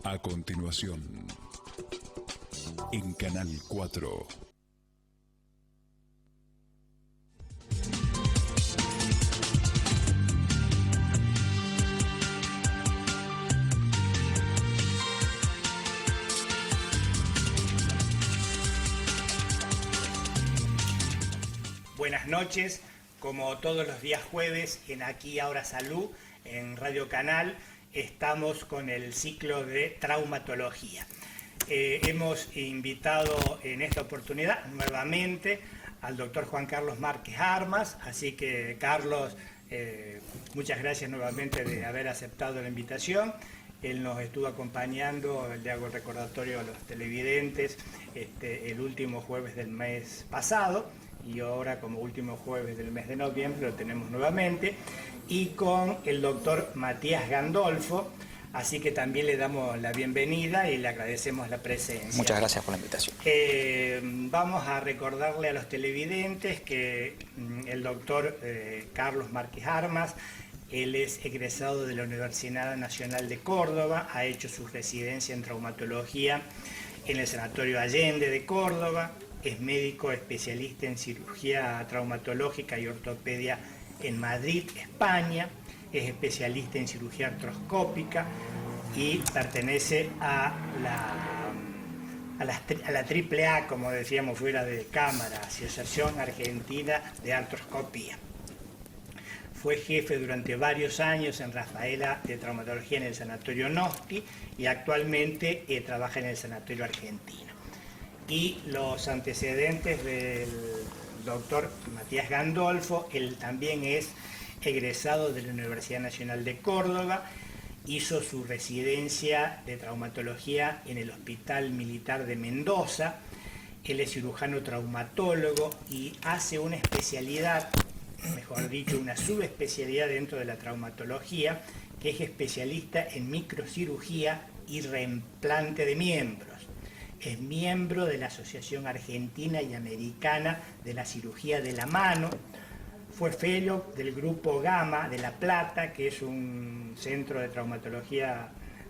A continuación, en Canal 4. Buenas noches, como todos los días jueves en Aquí Ahora Salud, en Radio Canal, estamos con el ciclo de traumatología. Hemos invitado en esta oportunidad nuevamente al doctor Juan Carlos Márquez Armas, así que Carlos, muchas gracias nuevamente de haber aceptado la invitación. Él nos estuvo acompañando, le hago el recordatorio a los televidentes, el último jueves del mes pasado, y ahora como último jueves del mes de noviembre lo tenemos nuevamente, y con el doctor Matías Gandolfo, así que también le damos la bienvenida y le agradecemos la presencia. Muchas gracias por la invitación. Vamos a recordarle a los televidentes que el doctor Carlos Márquez Armas, él es egresado de la Universidad Nacional de Córdoba, ha hecho su residencia en traumatología en el Sanatorio Allende de Córdoba, es médico especialista en cirugía traumatológica y ortopedia en Madrid, España, es especialista en cirugía artroscópica y pertenece a la AAA, como decíamos fuera de cámara, Asociación Argentina de Artroscopía. Fue jefe durante varios años en Rafaela de traumatología en el Sanatorio Nosti y actualmente trabaja en el Sanatorio Argentino. Y los antecedentes del doctor Matías Gandolfo, él también es egresado de la Universidad Nacional de Córdoba, hizo su residencia de traumatología en el Hospital Militar de Mendoza, él es cirujano traumatólogo y hace una especialidad, mejor dicho, una subespecialidad dentro de la traumatología, que es especialista en microcirugía y reimplante de miembros. Es miembro de la Asociación Argentina y Americana de la Cirugía de la Mano, fue fellow del Grupo Gama de La Plata, que es un centro de traumatología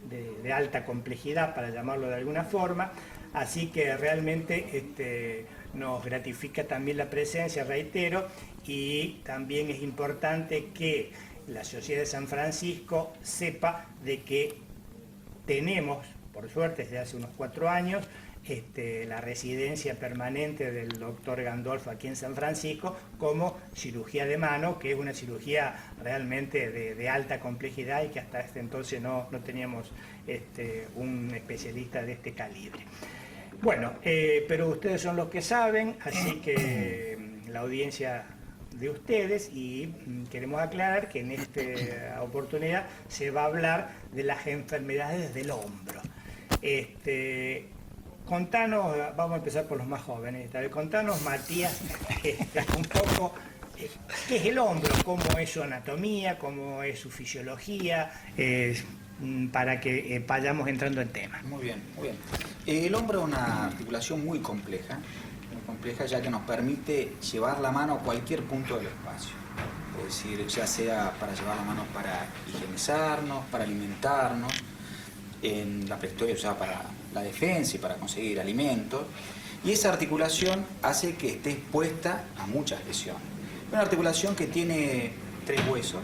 de alta complejidad, para llamarlo de alguna forma, así que realmente nos gratifica también la presencia, reitero, y también es importante que la Sociedad de San Francisco sepa de que tenemos, por suerte desde hace unos 4 años, la residencia permanente del doctor Gandolfo aquí en San Francisco como cirugía de mano, que es una cirugía realmente de alta complejidad y que hasta este entonces no teníamos un especialista de este calibre. Bueno, pero ustedes son los que saben, así que la audiencia de ustedes, y queremos aclarar que en esta oportunidad se va a hablar de las enfermedades del hombro. Contanos, vamos a empezar por los más jóvenes, contanos, Matías, un poco qué es el hombro, cómo es su anatomía, cómo es su fisiología, para que vayamos entrando en tema. Muy bien, muy bien. El hombro es una articulación muy compleja ya que nos permite llevar la mano a cualquier punto del espacio. Es decir, ya sea para llevar la mano para higienizarnos, para alimentarnos, en la prehistoria usaba para la defensa y para conseguir alimentos, y esa articulación hace que esté expuesta a muchas lesiones. Es una articulación que tiene 3 huesos,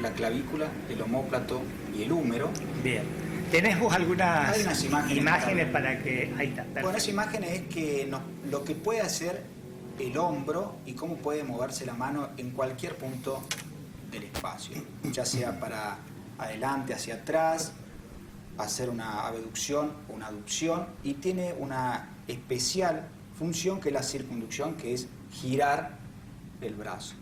la clavícula, el omóplato y el húmero. Bien. ¿Tenés vos algunas imágenes para que... Ahí está, perfecto. Bueno, esa imagen es que lo que puede hacer el hombro y cómo puede moverse la mano en cualquier punto del espacio, ya sea para adelante, hacia atrás, hacer una abducción o una aducción, y tiene una especial función que es la circunducción, que es girar el brazo.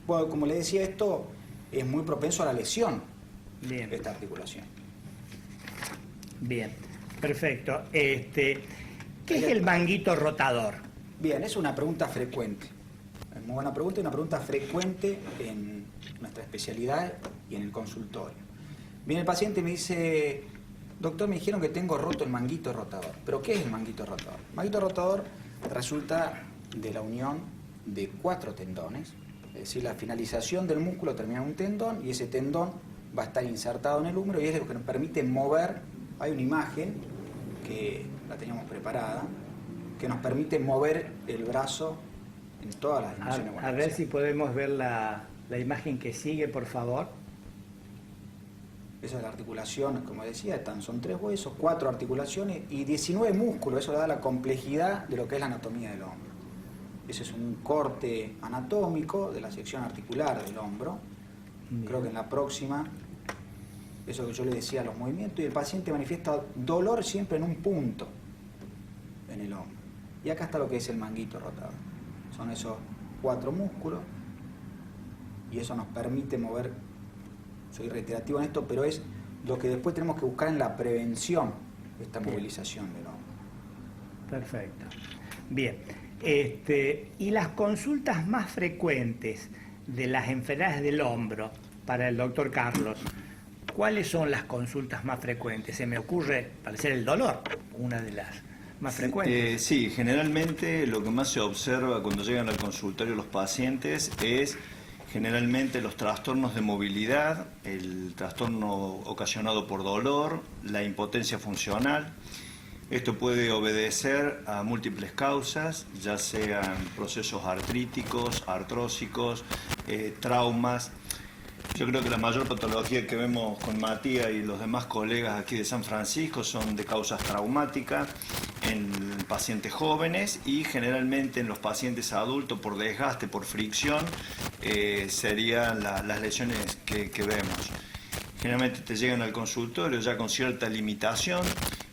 Bueno, como le decía, esto es muy propenso a la lesión. Bien. De esta articulación. Bien, perfecto. ¿Qué es el manguito rotador? Bien, es una pregunta frecuente. Es muy buena pregunta y una pregunta frecuente en nuestra especialidad y en el consultorio. Viene el paciente y me dice: doctor, me dijeron que tengo roto el manguito rotador. ¿Pero qué es el manguito rotador? El manguito rotador resulta de la unión de 4 tendones, es decir, la finalización del músculo termina en un tendón y ese tendón va a estar insertado en el húmero y es lo que nos permite mover hay una imagen que la teníamos preparada, que nos permite mover el brazo en todas las dimensiones. A ver si podemos ver la imagen que sigue, por favor. Esa es la articulación, como decía, son 3 huesos, 4 articulaciones y 19 músculos. Eso le da la complejidad de lo que es la anatomía del hombro. Ese es un corte anatómico de la sección articular del hombro. Bien. Creo que en la próxima, eso que yo le decía, los movimientos, y el paciente manifiesta dolor siempre en un punto en el hombro. Y acá está lo que es el manguito rotador. Son esos 4 músculos y eso nos permite mover. Soy reiterativo en esto, pero es lo que después tenemos que buscar en la prevención de esta movilización del hombro. Perfecto. Bien. Y las consultas más frecuentes de las enfermedades del hombro para el doctor Carlos, ¿cuáles son las consultas más frecuentes? Se me ocurre, parecer el dolor, una de las más frecuentes. Sí, generalmente lo que más se observa cuando llegan al consultorio los pacientes es generalmente los trastornos de movilidad, el trastorno ocasionado por dolor, la impotencia funcional. Esto puede obedecer a múltiples causas, ya sean procesos artríticos, artrósicos, traumas. Yo creo que la mayor patología que vemos con Matías y los demás colegas aquí de San Francisco son de causas traumáticas en pacientes jóvenes y generalmente en los pacientes adultos por desgaste, por fricción, serían las lesiones que vemos. Generalmente te llegan al consultorio ya con cierta limitación,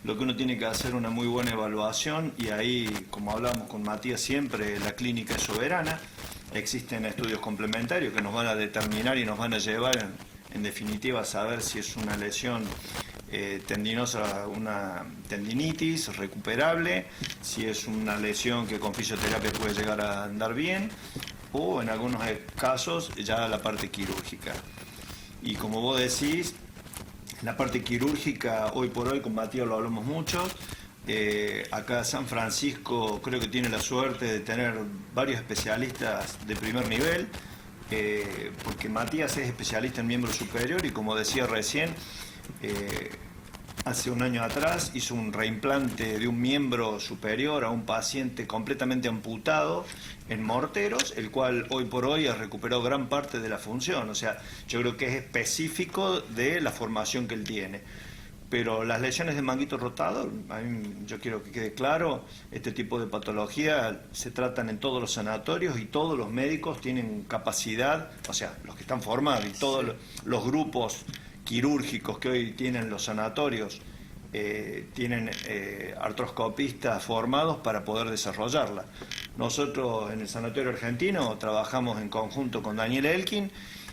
lo que uno tiene que hacer una muy buena evaluación y ahí, como hablamos con Matías siempre, la clínica es soberana. Existen estudios complementarios que nos van a determinar y nos van a llevar en definitiva a saber si es una lesión tendinosa, una tendinitis recuperable, si es una lesión que con fisioterapia puede llegar a andar bien o en algunos casos ya la parte quirúrgica. Y como vos decís, la parte quirúrgica hoy por hoy con Matías lo hablamos mucho. Acá San Francisco creo que tiene la suerte de tener varios especialistas de primer nivel, porque Matías es especialista en miembro superior y como decía recién, hace un año atrás hizo un reimplante de un miembro superior a un paciente completamente amputado en morteros, el cual hoy por hoy ha recuperado gran parte de la función. O sea, yo creo que es específico de la formación que él tiene. Pero las lesiones de manguito rotador, yo quiero que quede claro, este tipo de patología se tratan en todos los sanatorios y todos los médicos tienen capacidad, o sea, los que están formados y todos los grupos quirúrgicos que hoy tienen los sanatorios tienen artroscopistas formados para poder desarrollarla. Nosotros en el Sanatorio Argentino trabajamos en conjunto con Daniel Elkin,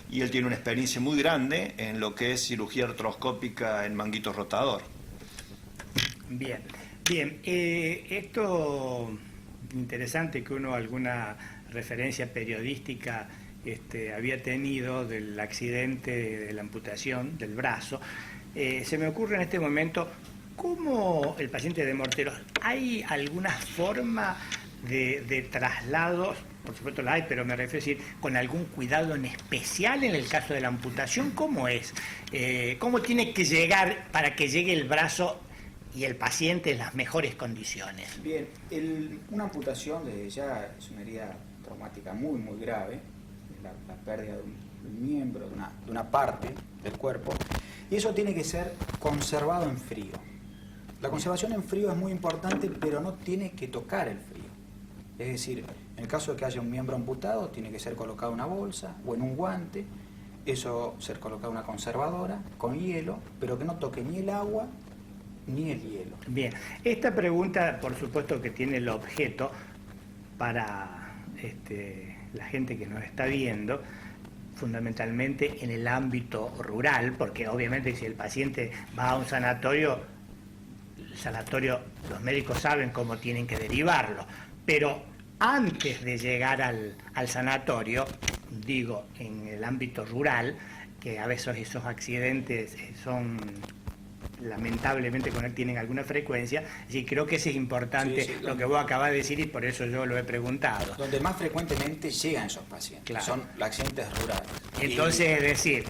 y él tiene una experiencia muy grande en lo que es cirugía artroscópica en manguito rotador. Bien, bien. Esto interesante que uno alguna referencia periodística había tenido del accidente de la amputación del brazo. Se me ocurre en este momento, ¿cómo el paciente de morteros, hay alguna forma de traslados? Por supuesto la hay, pero me refiero a decir, con algún cuidado en especial en el caso de la amputación, ¿cómo es? ¿Cómo tiene que llegar para que llegue el brazo y el paciente en las mejores condiciones? Bien, una amputación desde ya es una herida traumática muy, muy grave, la pérdida de un miembro, de una parte del cuerpo, y eso tiene que ser conservado en frío. La conservación en frío es muy importante, pero no tiene que tocar el frío. Es decir, en el caso de que haya un miembro amputado, tiene que ser colocado en una bolsa o en un guante, eso ser colocado en una conservadora con hielo, pero que no toque ni el agua ni el hielo. Bien, esta pregunta por supuesto que tiene el objeto para la gente que nos está viendo, fundamentalmente en el ámbito rural, porque obviamente si el paciente va a un sanatorio, el sanatorio, los médicos saben cómo tienen que derivarlo, pero antes de llegar al sanatorio, digo, en el ámbito rural, que a veces esos accidentes son lamentablemente con él tienen alguna frecuencia, y creo que eso es importante, sí, lo que vos acabás de decir, y por eso yo lo he preguntado. Donde más frecuentemente llegan esos pacientes, claro, son los accidentes rurales. Entonces, es decir,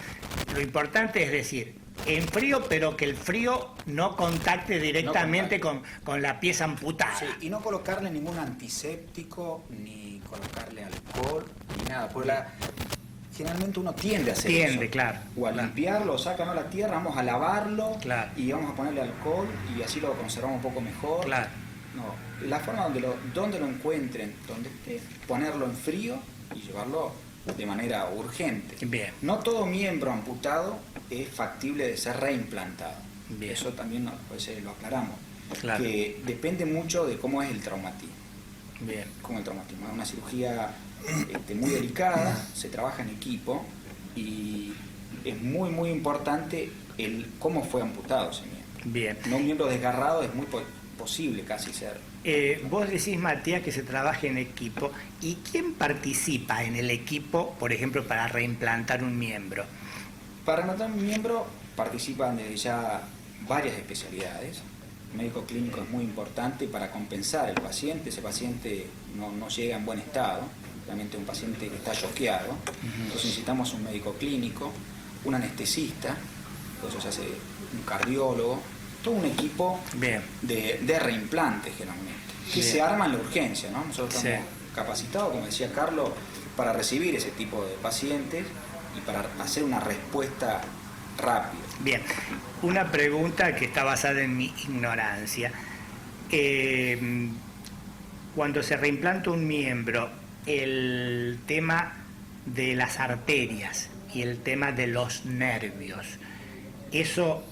lo importante es decir, en frío, pero que el frío no contacte directamente con la pieza amputada. Sí, y no colocarle ningún antiséptico, ni colocarle alcohol, ni nada. Porque generalmente uno tiende a hacer eso. Claro. O a limpiarlo, sacan a la tierra, vamos a lavarlo, Claro. y vamos a ponerle alcohol y así lo conservamos un poco mejor. Claro. No, la forma donde lo encuentren, donde esté, ponerlo en frío y llevarlo de manera urgente. Bien. No todo miembro amputado es factible de ser reimplantado. Bien. Eso también lo aclaramos. Claro. Que depende mucho de cómo es el traumatismo. Bien. Como el traumatismo. Es una cirugía muy delicada, se trabaja en equipo y es muy, muy importante el cómo fue amputado ese miembro. Bien. No un miembro desgarrado es muy posible casi ser. Vos decís, Matías, que se trabaja en equipo. ¿Y quién participa en el equipo, por ejemplo, para reimplantar un miembro? Para anotar un miembro participan desde ya varias especialidades. El médico clínico es muy importante para compensar al paciente. Ese paciente no llega en buen estado, realmente un paciente que está choqueado. Entonces necesitamos un médico clínico, un anestesista, por eso se hace un cardiólogo, todo un equipo Bien. de reimplante generalmente, que Bien. se arma en la urgencia, ¿no? Nosotros estamos Sí. capacitados, como decía Carlos, para recibir ese tipo de pacientes y para hacer una respuesta rápida. Bien. Una pregunta que está basada en mi ignorancia. Cuando se reimplanta un miembro, el tema de las arterias y el tema de los nervios, ¿eso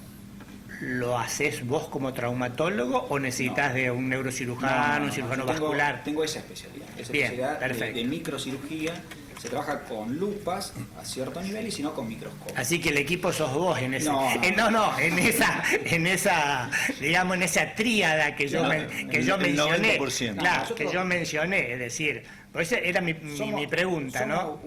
lo haces vos como traumatólogo o necesitas de un neurocirujano, un cirujano yo vascular? Tengo esa especialidad. Esa Bien, especialidad perfecto. de microcirugía. Se trabaja con lupas a cierto nivel y si no con microscopio. Así que el equipo sos vos en ese, No. en esa, digamos, en esa tríada que yo, que yo el mencioné. 90%. Claro, Nosotros- que yo mencioné, es decir, pues esa era mi pregunta, ¿no?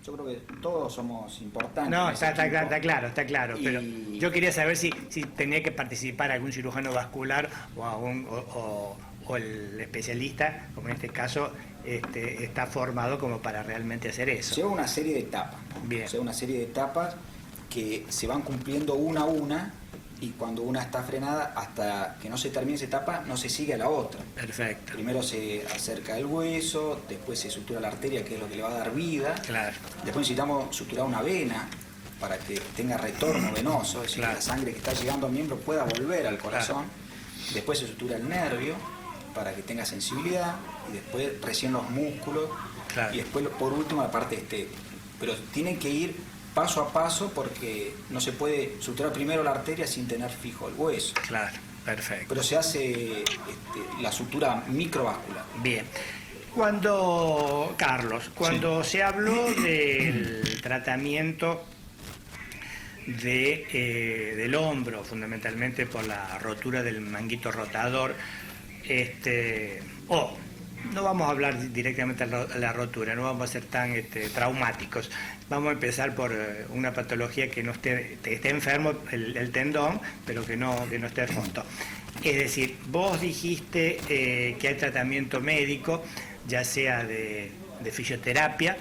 Yo creo que todos somos importantes. No, en ese está equipo. claro, pero Y- yo quería saber si tenía que participar algún cirujano vascular o el especialista, como en este caso, está formado como para realmente hacer eso. Lleva una serie de etapas, ¿no? Bien. Lleva una serie de etapas que se van cumpliendo una a una y cuando una está frenada, hasta que no se termine esa etapa, no se sigue a la otra. Perfecto, Primero se acerca el hueso, después se sutura la arteria, que es lo que le va a dar vida. claro, Después necesitamos suturar una vena para que tenga retorno venoso, es decir, Claro. que la sangre que está llegando al miembro pueda volver al corazón. Después se sutura el nervio para que tenga sensibilidad y después recién los músculos Claro. y después por último la parte estética. Pero tienen que ir paso a paso porque no se puede suturar primero la arteria sin tener fijo el hueso. claro, perfecto. Pero se hace la sutura microvascular. Bien. Carlos, cuando se habló del tratamiento del hombro, fundamentalmente por la rotura del manguito rotador, no vamos a hablar directamente de la rotura, no vamos a ser tan traumáticos. Vamos a empezar por una patología que no esté enfermo el tendón, pero que no esté a fondo. Es decir, vos dijiste que hay tratamiento médico, ya sea de fisioterapia,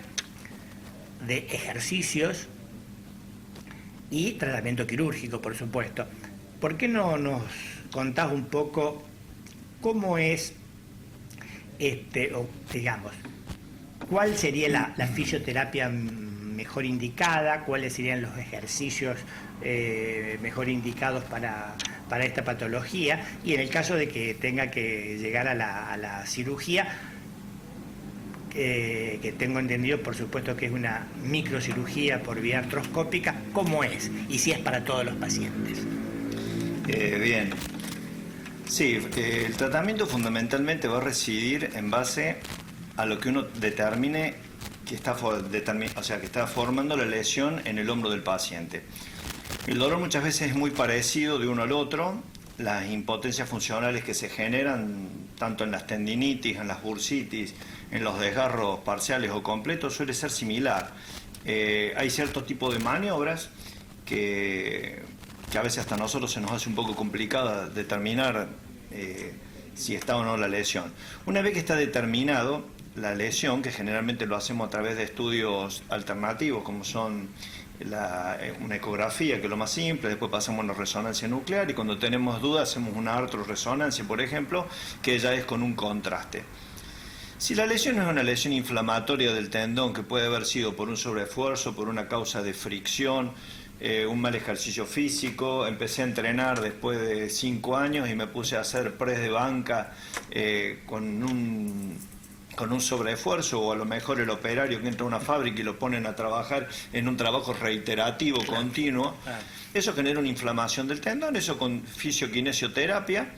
de ejercicios y tratamiento quirúrgico, por supuesto. ¿Por qué no nos contás un poco cómo es, o digamos, cuál sería la fisioterapia mejor indicada, cuáles serían los ejercicios mejor indicados para esta patología, y en el caso de que tenga que llegar a la cirugía, que tengo entendido, por supuesto, que es una microcirugía por vía artroscópica, ¿cómo es? Y si es para todos los pacientes. Bien. Sí, el tratamiento fundamentalmente va a residir en base a lo que uno determine que está formando la lesión en el hombro del paciente. El dolor muchas veces es muy parecido de uno al otro. Las impotencias funcionales que se generan tanto en las tendinitis, en las bursitis, en los desgarros parciales o completos suele ser similar. Hay cierto tipo de maniobras que a veces hasta a nosotros se nos hace un poco complicado determinar si está o no la lesión. Una vez que está determinado la lesión, que generalmente lo hacemos a través de estudios alternativos como son una ecografía, que es lo más simple, después pasamos a una resonancia nuclear y cuando tenemos dudas hacemos una artrorresonancia, por ejemplo, que ya es con un contraste. Si la lesión es una lesión inflamatoria del tendón, que puede haber sido por un sobreesfuerzo, por una causa de fricción, un mal ejercicio físico, empecé a entrenar después de 5 años y me puse a hacer press de banca con un sobreesfuerzo, o a lo mejor el operario que entra a una fábrica y lo ponen a trabajar en un trabajo reiterativo, continuo, eso genera una inflamación del tendón, eso con fisioquinesioterapia,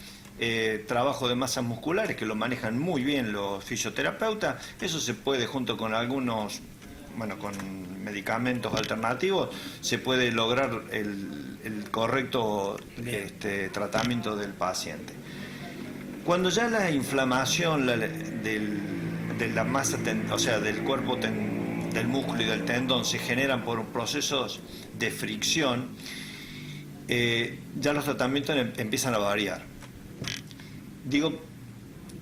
trabajo de masas musculares que lo manejan muy bien los fisioterapeutas, eso se puede junto con algunos, con medicamentos alternativos, se puede lograr el correcto tratamiento del paciente. Cuando ya la inflamación de la masa, o sea, del cuerpo del músculo y del tendón se generan por procesos de fricción, ya los tratamientos empiezan a variar. Digo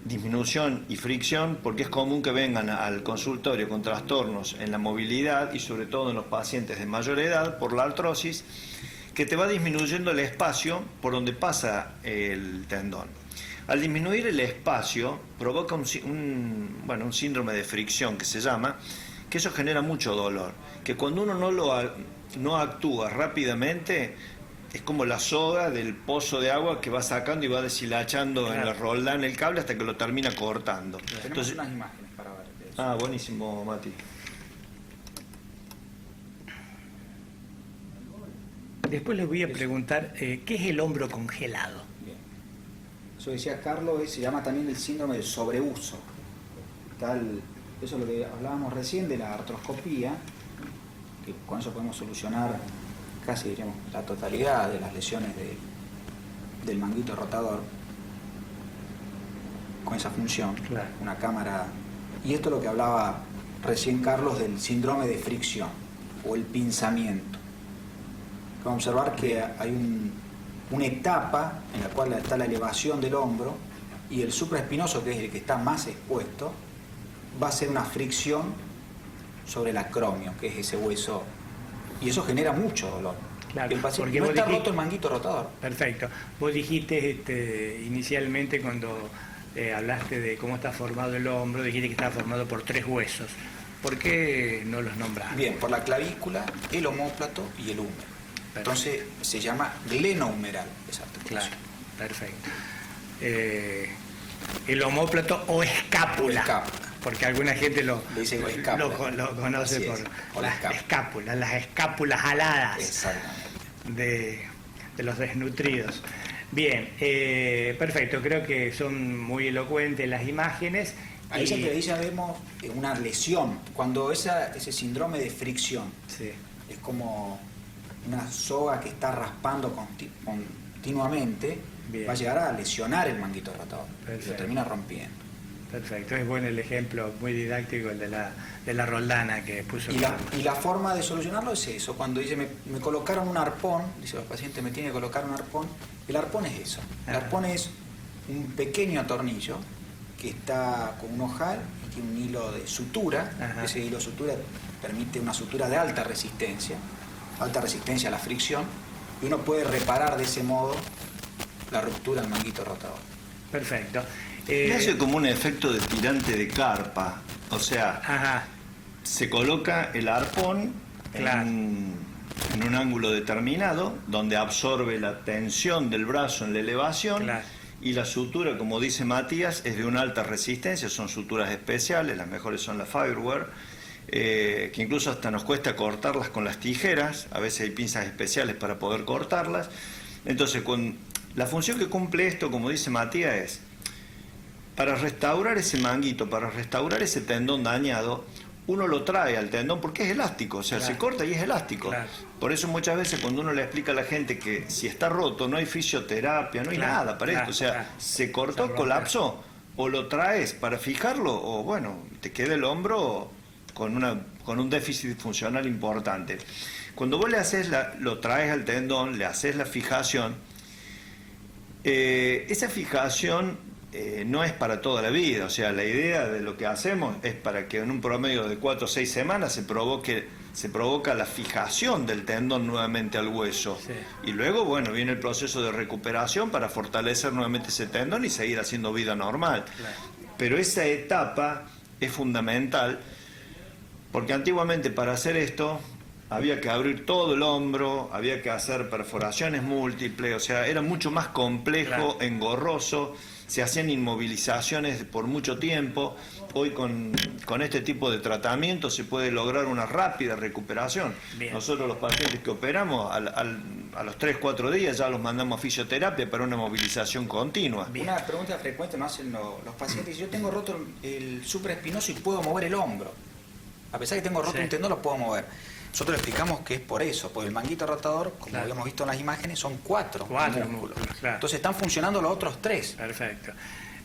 disminución y fricción porque es común que vengan al consultorio con trastornos en la movilidad y sobre todo en los pacientes de mayor edad por la artrosis, que te va disminuyendo el espacio por donde pasa el tendón. Al disminuir el espacio provoca un síndrome de fricción que se llama, que eso genera mucho dolor, que cuando uno no actúa rápidamente es como la soga del pozo de agua que va sacando y va deshilachando en la roldana el cable hasta que lo termina cortando. Tenemos Entonces, unas imágenes para ver de eso. Buenísimo, Mati. Después les voy a preguntar, ¿qué es el hombro congelado? Bien. Eso decía Carlos, se llama también el síndrome del sobreuso. Eso es lo que hablábamos recién de la artroscopía, que con eso podemos solucionar casi, diríamos, la totalidad de las lesiones del manguito rotador con esa función, Claro. una cámara. Y esto es lo que hablaba recién Carlos del síndrome de fricción o el pinzamiento. Vamos a observar que hay una etapa en la cual está la elevación del hombro y el supraespinoso, que es el que está más expuesto, va a hacer una fricción sobre el acromio, que es ese hueso, y eso genera mucho dolor. Claro, Y el paciente porque no vos está dijiste- roto el manguito rotador. Perfecto. Vos dijiste inicialmente cuando hablaste de cómo está formado el hombro, dijiste que está formado por 3 huesos. ¿Por qué no los nombrás? Bien, por la clavícula, el omóplato y el húmero. Entonces se llama glenohumeral esa articulación. Claro, perfecto. El omóplato o escápula. Escápula. Porque alguna gente lo conoce Así por es, o la escápula. las escápulas aladas Exactamente. de los desnutridos. Bien, perfecto, creo que son muy elocuentes las imágenes. Ahí ya vemos una lesión. Cuando ese síndrome de fricción Sí, es como una soga que está raspando continuamente, Bien. va a llegar a lesionar el manguito rotador. Y Perfecto. lo termina rompiendo. perfecto. Es bueno el ejemplo, muy didáctico, el de la roldana que puso Y la, Carlos. y la forma de solucionarlo es eso. Cuando dice, me colocaron un arpón, dice, los pacientes me tienen que colocar un arpón. El arpón es eso. El Ajá. arpón es un pequeño tornillo que está con un ojal y tiene un hilo de sutura. Ajá. Ese hilo de sutura permite una sutura de alta resistencia a la fricción, y uno puede reparar de ese modo la ruptura del manguito rotador. Perfecto. Hace como un efecto de tirante de carpa, o sea, Ajá, se coloca el arpón Claro. en un ángulo determinado, donde absorbe la tensión del brazo en la elevación, Claro. y la sutura, como dice Matías, es de una alta resistencia, son suturas especiales, las mejores son las Fireware, que incluso hasta nos cuesta cortarlas con las tijeras, a veces hay pinzas especiales para poder cortarlas. Entonces, la función que cumple esto, como dice Matías, es para restaurar ese manguito, para restaurar ese tendón dañado, uno lo trae al tendón porque es elástico, o sea, Claro. se corta y es elástico. Claro. Por eso muchas veces cuando uno le explica a la gente que si está roto no hay fisioterapia, no hay Claro, nada para claro, esto, o sea, claro. se cortó, Se rompe. colapsó, o lo traes para fijarlo, o bueno, te queda el hombro con un déficit funcional importante. Cuando vos lo traes al tendón, le haces la fijación, esa fijación no es para toda la vida, o sea, la idea de lo que hacemos es para que en un promedio de 4 o 6 semanas se provoque se provoca la fijación del tendón nuevamente al hueso. Sí. Y luego, bueno, viene el proceso de recuperación para fortalecer nuevamente ese tendón y seguir haciendo vida normal. Claro. Pero esa etapa es fundamental, porque antiguamente para hacer esto había que abrir todo el hombro, había que hacer perforaciones múltiples, o sea, era mucho más complejo, Claro. engorroso, se hacían inmovilizaciones por mucho tiempo. Hoy con este tipo de tratamiento se puede lograr una rápida recuperación. Bien. Nosotros los pacientes que operamos, a los 3-4 días ya los mandamos a fisioterapia para una movilización continua. Bien. Una pregunta frecuente nos hacen los pacientes: yo tengo roto el supraespinoso y puedo mover el hombro. A pesar de que tengo roto Sí. un tendón, lo puedo mover. Nosotros le explicamos que es por eso, porque el manguito rotador, como Claro. habíamos visto en las imágenes, son cuatro Cuatro músculos. músculos, claro. Entonces están funcionando los otros 3. Perfecto.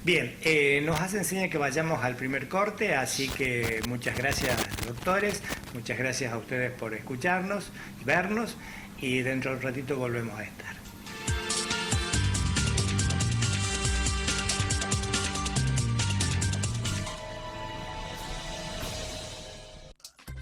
Bien, nos hace enseña que vayamos al primer corte, así que muchas gracias, doctores, muchas gracias a ustedes por escucharnos, vernos, y dentro de un ratito volvemos a estar.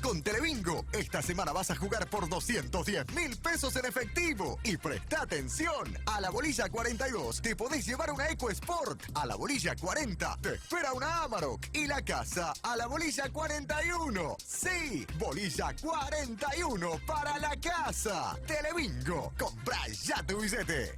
Con Telebingo, esta semana vas a jugar por 210.000 pesos en efectivo. Y presta atención, a la bolilla 42 te podés llevar una EcoSport. A la bolilla 40 te espera una Amarok. Y la casa a la bolilla 41. Sí, bolilla 41 para la casa. Telebingo, compra ya tu billete.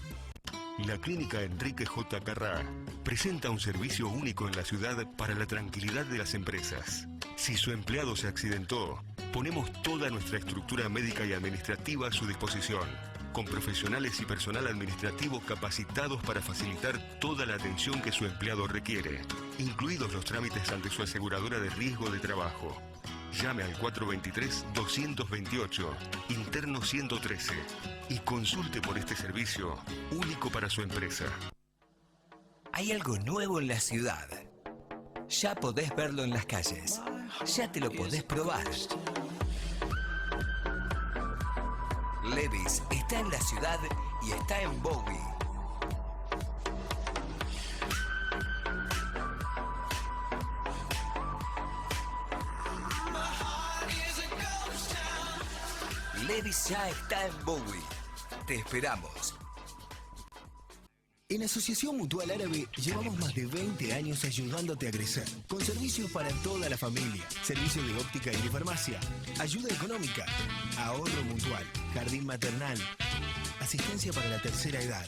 La Clínica Enrique J. Carrá presenta un servicio único en la ciudad para la tranquilidad de las empresas. Si su empleado se accidentó, ponemos toda nuestra estructura médica y administrativa a su disposición, con profesionales y personal administrativo capacitados para facilitar toda la atención que su empleado requiere, incluidos los trámites ante su aseguradora de riesgo de trabajo. Llame al 423-228, interno 113, y consulte por este servicio único para su empresa. Hay algo nuevo en la ciudad. Ya podés verlo en las calles. Ya te lo podés probar. Levi's está en la ciudad y está en Bowie. Levi's ya está en Bowie. Te esperamos. En Asociación Mutual Árabe llevamos más de 20 años ayudándote a crecer, con servicios para toda la familia, servicios de óptica y de farmacia, ayuda económica, ahorro mutual, jardín maternal, asistencia para la tercera edad,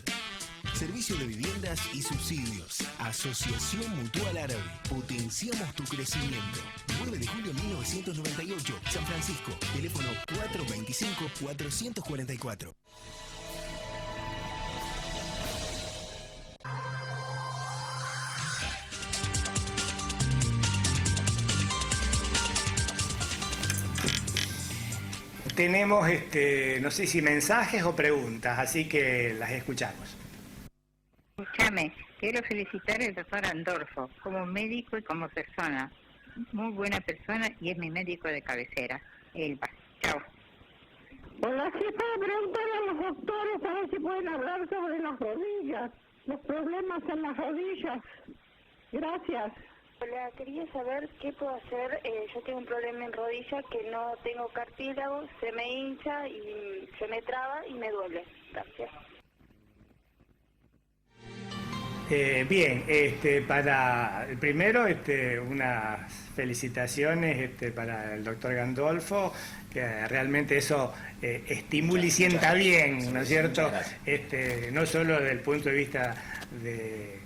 servicio de viviendas y subsidios. Asociación Mutual Árabe, potenciamos tu crecimiento. 9 de julio de 1998, San Francisco, teléfono 425-444. Tenemos, no sé si mensajes o preguntas, así que las escuchamos. Escúchame, quiero felicitar al doctor Andolfo como médico y como persona. Muy buena persona y es mi médico de cabecera. Elba. Chao. Hola, sí, para preguntarle a los doctores a ver si pueden hablar sobre las rodillas, los problemas en las rodillas. Gracias. Hola, quería saber qué puedo hacer. Yo tengo un problema en rodilla que no tengo cartílago, se me hincha y se me traba y me duele. Gracias. Bien, para el primero, unas felicitaciones para el doctor Gandolfo, que realmente eso estimula y sienta bien, ¿no es cierto? No solo desde el punto de vista de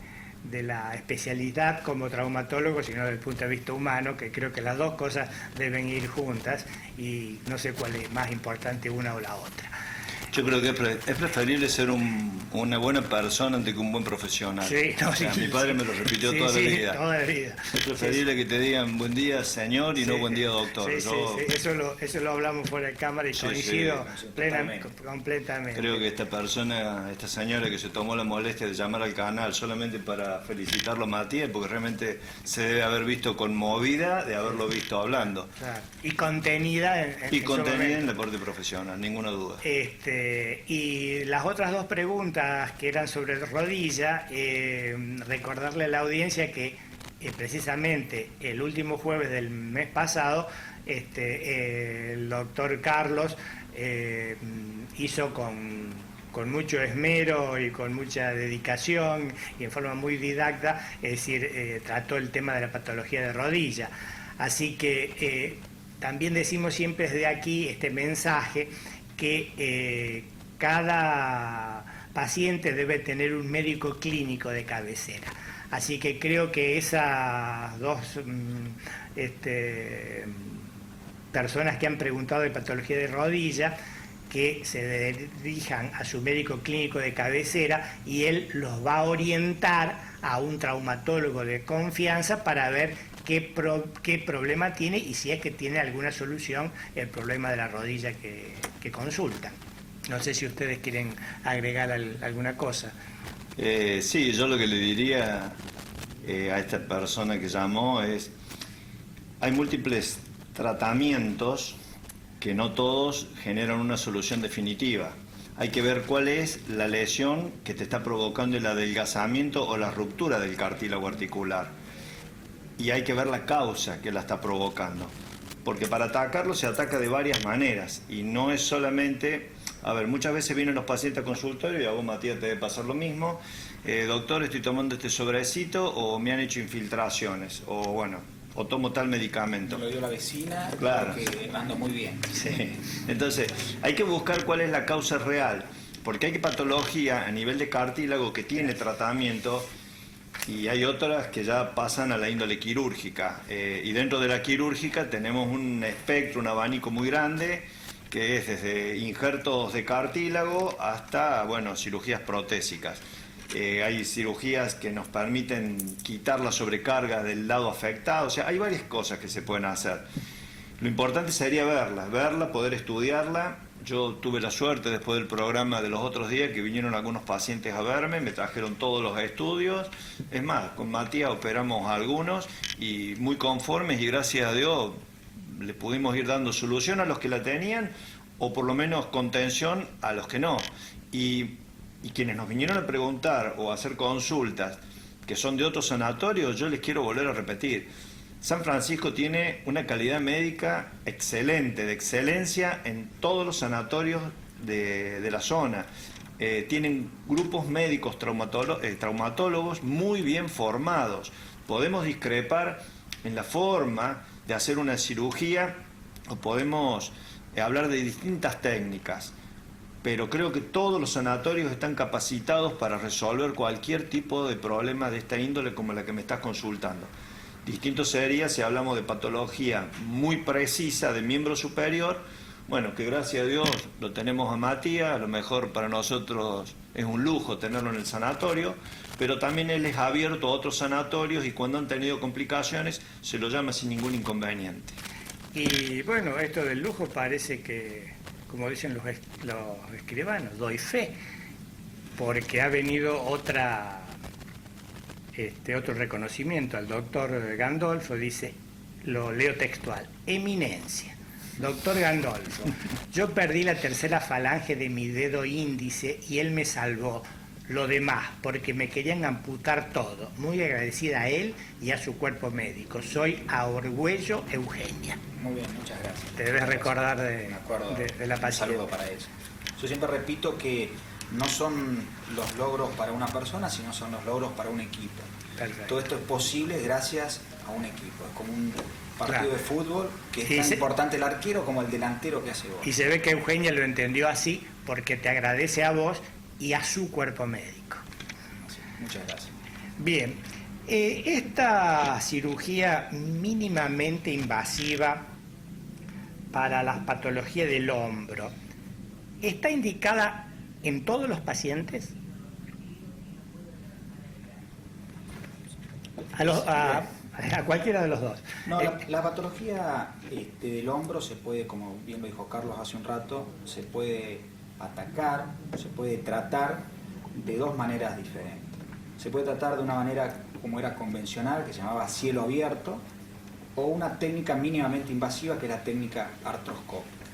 la especialidad como traumatólogo, sino desde el punto de vista humano, que creo que las dos cosas deben ir juntas y no sé cuál es más importante una o la otra. Yo creo que es preferible ser una buena persona antes que un buen profesional. Sí, no, O sea, sí, mi padre me lo repitió sí, toda la sí, vida. toda la vida. Es preferible que te digan buen día, señor, y no buen día, doctor. Sí, Yo sí, eso lo hablamos fuera de cámara y Sí, coincido sí, completamente. creo que esta señora que se tomó la molestia de llamar al canal solamente para felicitarlo a Matías, porque realmente se debe haber visto conmovida de haberlo visto hablando. Claro. Y contenida en Y su contenida momento. en la parte profesional, ninguna duda. Y las otras dos preguntas que eran sobre rodilla, recordarle a la audiencia que precisamente el último jueves del mes pasado, el doctor Carlos hizo con mucho esmero y con mucha dedicación y en forma muy didacta, es decir, trató el tema de la patología de rodilla. Así que también decimos siempre desde aquí este mensaje que cada paciente debe tener un médico clínico de cabecera. Así que creo que esas dos personas que han preguntado de patología de rodilla, que se dirijan a su médico clínico de cabecera y él los va a orientar a un traumatólogo de confianza para ver qué problema tiene y si es que tiene alguna solución el problema de la rodilla que consultan. No sé si ustedes quieren agregar alguna cosa. Sí, yo lo que le diría a esta persona que llamó es, hay múltiples tratamientos que no todos generan una solución definitiva. Hay que ver cuál es la lesión que te está provocando el adelgazamiento o la ruptura del cartílago articular. Y hay que ver la causa que la está provocando. Porque para atacarlo se ataca de varias maneras y no es solamente... A ver, muchas veces vienen los pacientes al consultorio y a vos, Matías, te debe pasar lo mismo. Doctor, estoy tomando este sobrecito o me han hecho infiltraciones o bueno, o tomo tal medicamento. Me lo dio la vecina, claro, porque ando muy bien. Sí. Entonces, hay que buscar cuál es la causa real, porque hay patología a nivel de cartílago que tiene tratamiento y hay otras que ya pasan a la índole quirúrgica. Y dentro de la quirúrgica tenemos un espectro, un abanico muy grande, que es desde injertos de cartílago hasta, bueno, cirugías protésicas. Hay cirugías que nos permiten quitar la sobrecarga del lado afectado, o sea, hay varias cosas que se pueden hacer. Lo importante sería verla, poder estudiarla. Yo tuve la suerte después del programa de los otros días que vinieron algunos pacientes a verme, me trajeron todos los estudios. Es más, con Matías operamos algunos y muy conformes y gracias a Dios le pudimos ir dando solución a los que la tenían o por lo menos contención a los que no. Y quienes nos vinieron a preguntar o a hacer consultas que son de otros sanatorios, yo les quiero volver a repetir. San Francisco tiene una calidad médica excelente, de excelencia en todos los sanatorios de la zona. Tienen grupos médicos traumatólogos muy bien formados. Podemos discrepar en la forma de hacer una cirugía o podemos hablar de distintas técnicas, pero creo que todos los sanatorios están capacitados para resolver cualquier tipo de problema de esta índole como la que me estás consultando. Distinto sería si hablamos de patología muy precisa de miembro superior, bueno, que gracias a Dios lo tenemos a Matías, a lo mejor para nosotros es un lujo tenerlo en el sanatorio, pero también él es abierto a otros sanatorios y cuando han tenido complicaciones se lo llama sin ningún inconveniente. Y bueno, esto del lujo parece que, como dicen los escribanos, doy fe, porque ha venido otro reconocimiento al doctor Gandolfo, dice, lo leo textual, eminencia. Doctor Gandolfo, yo perdí la tercera falange de mi dedo índice y él me salvó lo demás porque me querían amputar todo. Muy agradecida a él y a su cuerpo médico. Soy Aorgüello Eugenia. Muy bien, muchas gracias. Te debes recordar de la paciente. Un saludo para eso. Yo siempre repito que no son los logros para una persona, sino son los logros para un equipo. Perfecto. Todo esto es posible gracias a un equipo. Es como un partido de fútbol que es tan Sí, importante el arquero como el delantero que hace gol. Y se ve que Eugenia lo entendió así porque te agradece a vos y a su cuerpo médico. Sí, muchas gracias. Bien, esta cirugía mínimamente invasiva para las patologías del hombro, ¿está indicada en todos los pacientes? A cualquiera de los dos. No, la patología del hombro se puede, como bien lo dijo Carlos hace un rato, se puede atacar, se puede tratar de dos maneras diferentes. Se puede tratar de una manera como era convencional, que se llamaba cielo abierto, o una técnica mínimamente invasiva, que es la técnica artroscópica.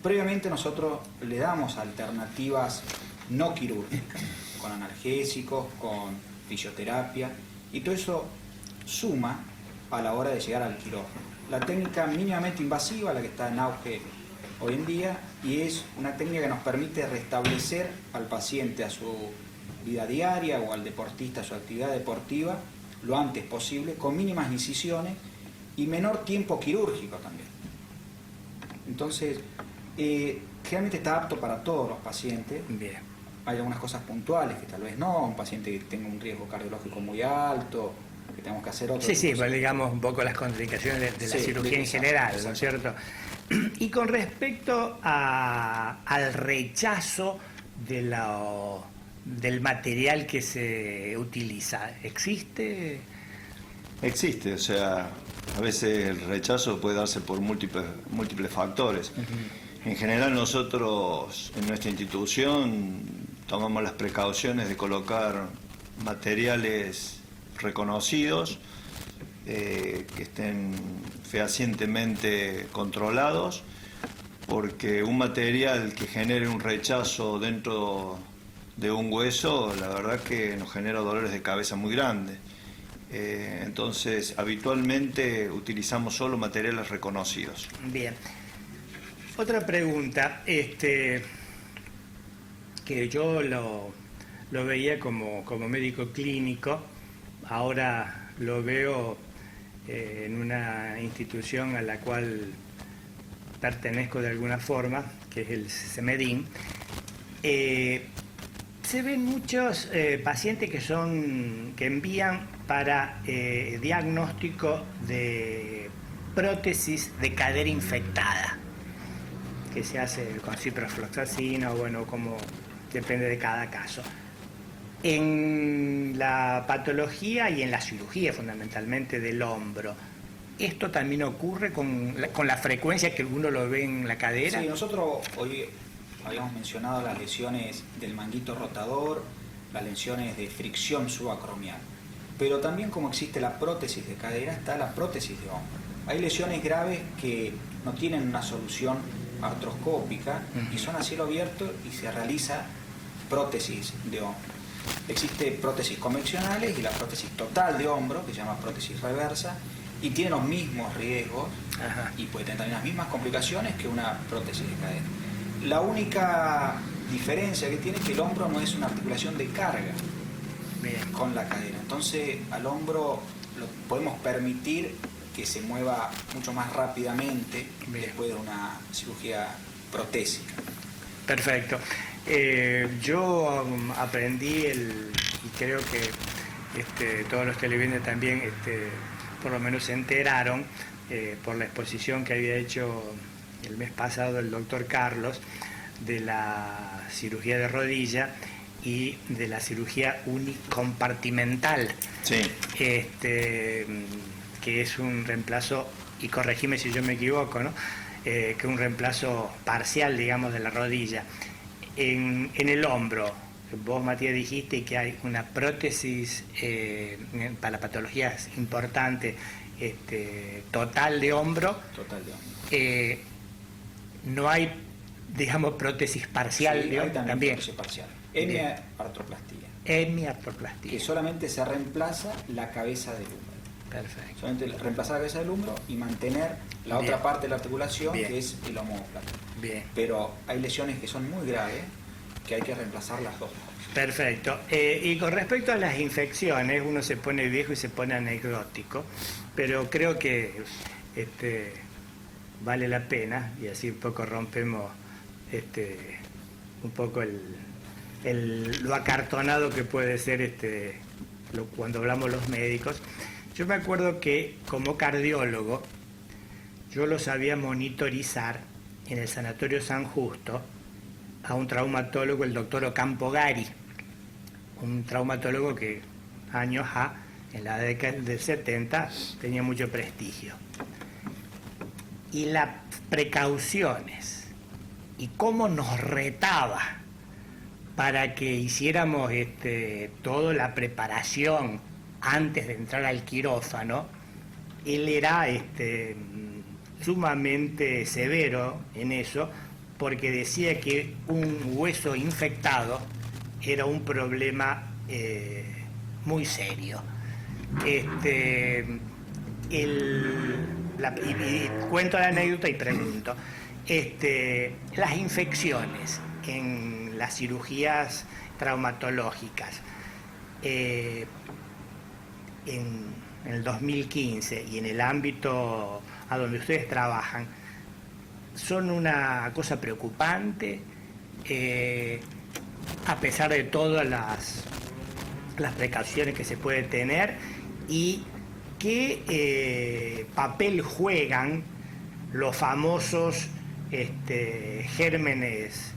Previamente nosotros le damos alternativas no quirúrgicas, con analgésicos, con fisioterapia, y todo eso suma a la hora de llegar al quirófano. La técnica mínimamente invasiva, la que está en auge hoy en día, y es una técnica que nos permite restablecer al paciente a su vida diaria o al deportista a su actividad deportiva lo antes posible, con mínimas incisiones y menor tiempo quirúrgico también. Entonces, generalmente está apto para todos los pacientes. Bien. Hay algunas cosas puntuales que tal vez no, un paciente que tenga un riesgo cardiológico muy alto, que tenemos que hacer otro. Sí, pues digamos un poco las contraindicaciones de la cirugía en general, ¿no es cierto? Y con respecto al rechazo del material que se utiliza, ¿existe? Existe, o sea, a veces el rechazo puede darse por múltiples factores. En general nosotros en nuestra institución tomamos las precauciones de colocar materiales reconocidos, que estén fehacientemente controlados, porque un material que genere un rechazo dentro de un hueso, la verdad que nos genera dolores de cabeza muy grandes. Entonces, habitualmente utilizamos solo materiales reconocidos. Bien. Otra pregunta, que yo lo veía como médico clínico, ahora lo veo en una institución a la cual pertenezco de alguna forma, que es el CEMEDIN. Se ven muchos pacientes que envían para diagnóstico de prótesis de cadera infectada, que se hace con ciprofloxacina o bueno, como depende de cada caso. En la patología y en la cirugía fundamentalmente del hombro, ¿esto también ocurre con la frecuencia que uno lo ve en la cadera? Sí, nosotros hoy habíamos mencionado las lesiones del manguito rotador, las lesiones de fricción subacromial, pero también como existe la prótesis de cadera, está la prótesis de hombro. Hay lesiones graves que no tienen una solución artroscópica y son a cielo abierto y se realiza prótesis de hombro. Existe prótesis convencionales y la prótesis total de hombro, que se llama prótesis reversa, y tiene los mismos riesgos y puede tener también las mismas complicaciones que una prótesis de cadera. La única diferencia que tiene es que el hombro no es una articulación de carga con la cadera. Entonces al hombro lo podemos permitir que se mueva mucho más rápidamente después de una cirugía protésica. Perfecto. Yo aprendí, y creo que todos los televidentes también por lo menos se enteraron por la exposición que había hecho el mes pasado el doctor Carlos de la cirugía de rodilla y de la cirugía unicompartimental, sí. Que es un reemplazo, y corregime si yo me equivoco, ¿no? Que es un reemplazo parcial, digamos, de la rodilla. En el hombro, vos, Matías, dijiste que hay una prótesis para patologías importantes, total de hombro. Total de hombro. No hay, digamos, prótesis parcial. Sí, hay también prótesis parcial. Hemiartroplastía. Hemiartroplastía. Que solamente se reemplaza la cabeza del hombro. Perfecto. Solamente reemplazar la cabeza del hombro y mantener la otra parte de la articulación, que es el omóplato. Bien. Pero hay lesiones que son muy graves que hay que reemplazar las dos cosas. Perfecto. Y con respecto a las infecciones, uno se pone viejo y se pone anecdótico, pero creo que vale la pena, y así un poco rompemos un poco lo acartonado que puede ser cuando hablamos los médicos. Yo me acuerdo que como cardiólogo yo lo sabía monitorizar en el Sanatorio San Justo a un traumatólogo, el doctor Ocampo Gari, un traumatólogo que años en la década del 70 tenía mucho prestigio. Y las precauciones y cómo nos retaba para que hiciéramos toda la preparación antes de entrar al quirófano, él era sumamente severo en eso, porque decía que un hueso infectado era un problema muy serio. Y cuento la anécdota y pregunto. Las infecciones en las cirugías traumatológicas en el 2015 y en el ámbito a donde ustedes trabajan, ¿son una cosa preocupante a pesar de todas las precauciones que se puede tener? ¿Y qué papel juegan los famosos gérmenes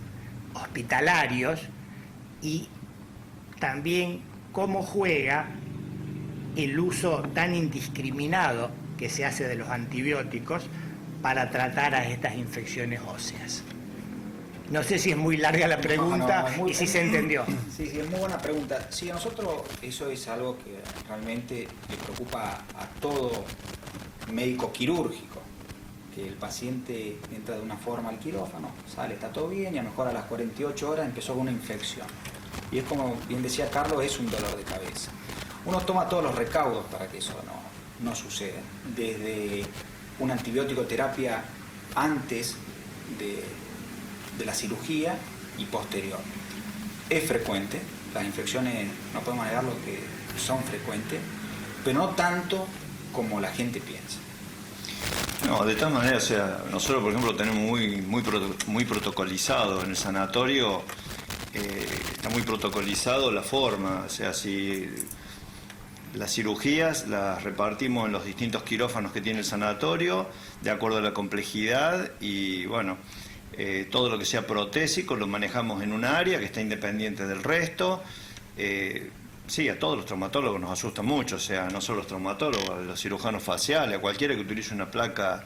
hospitalarios, y también cómo juega el uso tan indiscriminado que se hace de los antibióticos para tratar a estas infecciones óseas? No sé si es muy larga la pregunta y si se entendió. Sí, es muy buena pregunta. Sí, a nosotros eso es algo que realmente le preocupa a todo médico quirúrgico, que el paciente entra de una forma al quirófano, sale, está todo bien, y a lo mejor a las 48 horas empezó con una infección. Y es como bien decía Carlos, es un dolor de cabeza. Uno toma todos los recaudos para que eso no suceda. Desde una antibiótico terapia antes de la cirugía y posterior. Es frecuente, las infecciones, no podemos negar lo que son frecuentes, pero no tanto como la gente piensa. No, de todas maneras, o sea, nosotros por ejemplo tenemos muy protocolizado en el sanatorio, está muy protocolizado la forma, o sea, si las cirugías las repartimos en los distintos quirófanos que tiene el sanatorio, de acuerdo a la complejidad, y bueno, todo lo que sea protésico lo manejamos en un área que está independiente del resto. Sí, a todos los traumatólogos nos asusta mucho, o sea, no solo los traumatólogos, a los cirujanos faciales, a cualquiera que utilice una placa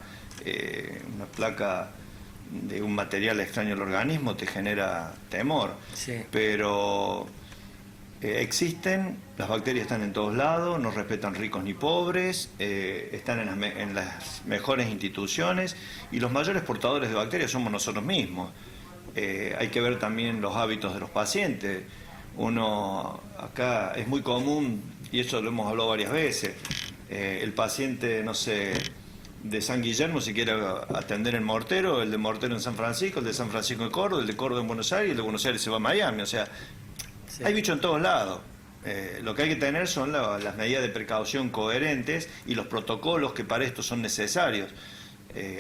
de un material extraño al organismo te genera temor. Sí. Pero existen, las bacterias están en todos lados, no respetan ricos ni pobres, están en las mejores instituciones, y los mayores portadores de bacterias somos nosotros mismos. Hay que ver también los hábitos de los pacientes. Uno, acá es muy común, y eso lo hemos hablado varias veces, el paciente, no sé, de San Guillermo si quiere atender en Mortero, el de Mortero en San Francisco, el de San Francisco en Córdoba, el de Córdoba en Buenos Aires, y el de Buenos Aires se va a Miami, o sea, sí. Hay bicho en todos lados. Lo que hay que tener son las medidas de precaución coherentes y los protocolos que para esto son necesarios.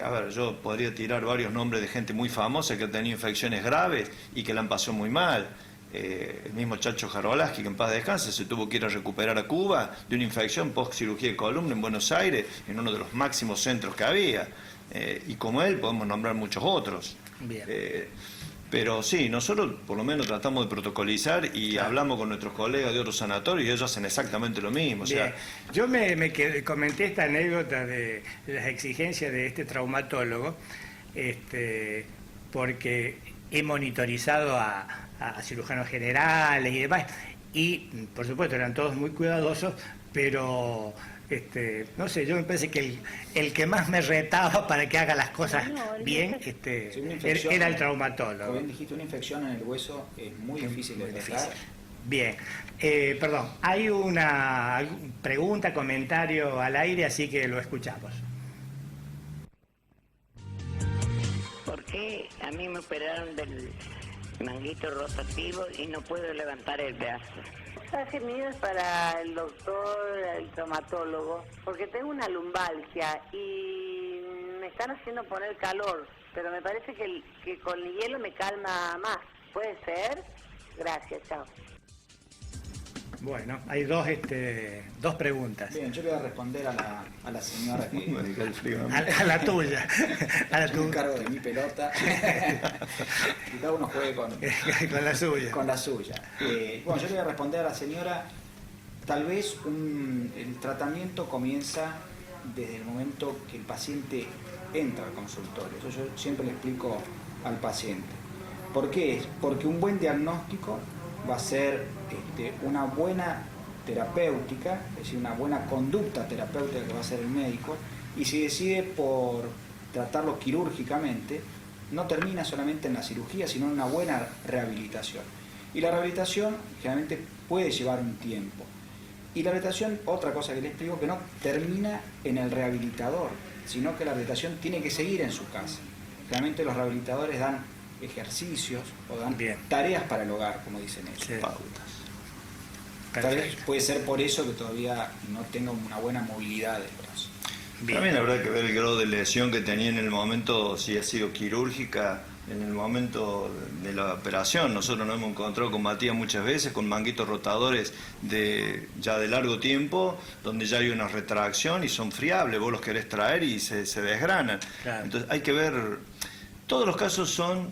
A ver, yo podría tirar varios nombres de gente muy famosa que ha tenido infecciones graves y que la han pasado muy mal. El mismo Chacho Jarolaski, que en paz descanse, se tuvo que ir a recuperar a Cuba de una infección post cirugía de columna en Buenos Aires, en uno de los máximos centros que había. Y como él podemos nombrar muchos otros. Bien. Pero sí, nosotros por lo menos tratamos de protocolizar y claro, hablamos con nuestros colegas de otros sanatorios y ellos hacen exactamente lo mismo. O sea, yo comenté esta anécdota de las exigencias de este traumatólogo, porque he monitorizado a cirujanos generales y demás, y por supuesto eran todos muy cuidadosos, pero no sé, yo me parece que el que más me retaba para que haga las cosas bien era el traumatólogo. Como bien dijiste, una infección en el hueso es muy difícil de tratar. Bien, perdón, hay una pregunta, comentario al aire, así que lo escuchamos. ¿Por qué a mí me operaron del manguito rotativo y no puedo levantar el brazo? Mensaje mío es para el doctor, el traumatólogo, porque tengo una lumbalgia y me están haciendo poner calor, pero me parece que con el hielo me calma más. ¿Puede ser? Gracias, chao. Bueno, hay dos preguntas. Bien, yo le voy a responder a la señora que... a la tuya. A la tuya. Un cargo de mi pelota. Y cada uno juegue con la suya. Con la suya. Bueno, yo le voy a responder a la señora, tal vez el tratamiento comienza desde el momento que el paciente entra al consultorio. Eso yo siempre le explico al paciente. ¿Por qué? Porque un buen diagnóstico va a ser una buena terapéutica, es decir, una buena conducta terapéutica que va a hacer el médico, y si decide por tratarlo quirúrgicamente, no termina solamente en la cirugía, sino en una buena rehabilitación. Y la rehabilitación generalmente puede llevar un tiempo. Y la rehabilitación, otra cosa que les explico, que no termina en el rehabilitador, sino que la rehabilitación tiene que seguir en su casa. Realmente los rehabilitadores dan ejercicios o dan tareas para el hogar, como dicen ellos, pautas. Tal vez puede ser por eso que todavía no tenga una buena movilidad del brazo. También habrá que ver el grado de lesión que tenía en el momento, si ha sido quirúrgica, en el momento de la operación. Nosotros nos hemos encontrado con Matías muchas veces con manguitos rotadores ya de largo tiempo, donde ya hay una retracción y son friables, vos los querés traer y se desgranan. Claro. Entonces hay que ver, todos los casos son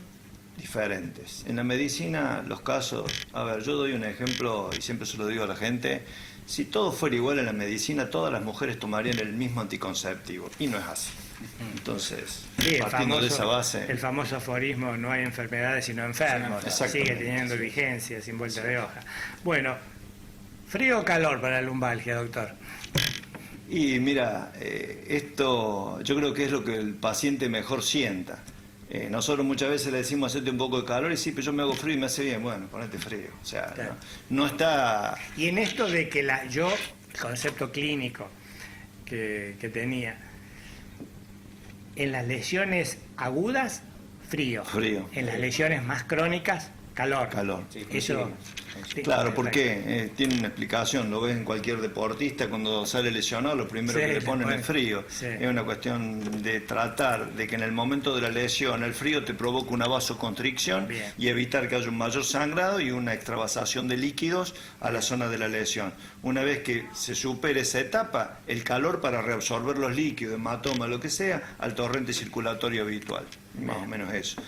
diferentes. En la medicina los casos, a ver, yo doy un ejemplo y siempre se lo digo a la gente, si todo fuera igual en la medicina, todas las mujeres tomarían el mismo anticonceptivo, y no es así. Entonces, partiendo de esa base... El famoso aforismo, no hay enfermedades sino enfermos, sigue teniendo vigencia, sin vuelta de hoja. Bueno, ¿frío o calor para la lumbalgia, doctor? Y mira, esto yo creo que es lo que el paciente mejor sienta. Nosotros muchas veces le decimos hacerte un poco de calor y sí, pero yo me hago frío y me hace bien. Bueno, ponete frío. O sea, claro. no está... Y en esto de que el concepto clínico que tenía, en las lesiones agudas, frío. En las lesiones más crónicas, calor. Sí, eso... Sí, claro, porque tiene una explicación, lo ves en cualquier deportista cuando sale lesionado, lo primero que le ponen es frío. Es una cuestión de tratar de que en el momento de la lesión el frío te provoca una vasoconstricción y evitar que haya un mayor sangrado y una extravasación de líquidos a la zona de la lesión. Una vez que se supere esa etapa, el calor para reabsorber los líquidos, hematoma, lo que sea, al torrente circulatorio habitual. Más o menos eso.